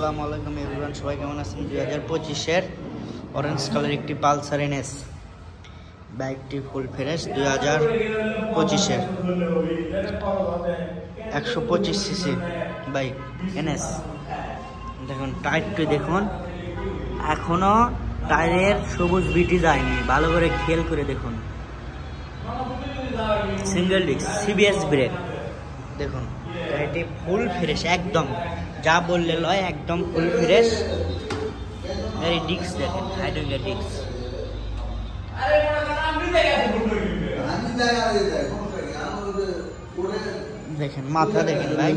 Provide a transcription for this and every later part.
আসসালামু আলাইকুম এভরিওয়ান, সবাই কেমন আছেন? 2025-এর অরেঞ্জ কালার একটি পালসার এনএস বাইকটি ফুল ফ্রেশ। 2025-এর 125 সিসি বাইক এনএস। দেখুন টায়ারটি দেখুন, এখনো টায়ারের সবুজ বিটি যায়নি, ভালো করে খেয়াল করে দেখুন। সিঙ্গেল ডিস্ক সিবিএস ব্রেক দেখুন, গাড়িটি ফুল ফ্রেশ একদম, যা বললে লয়, একদম ফুল ফ্রেশ। এই ডিস্ক দেখেন, হাইড্রোলিক ডিস্ক দেখেন, মাথা দেখেন ভাই,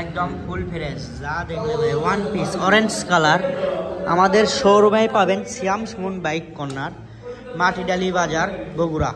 একদম ফুল ফ্রেশ। যা দেখলে ভাই, ওয়ান পিস অরেঞ্জ কালার। আমাদের শোরুমে পাবেন সিয়াম সুমন বাইক কর্নার, মাটিডালি বাজার, বগুড়া।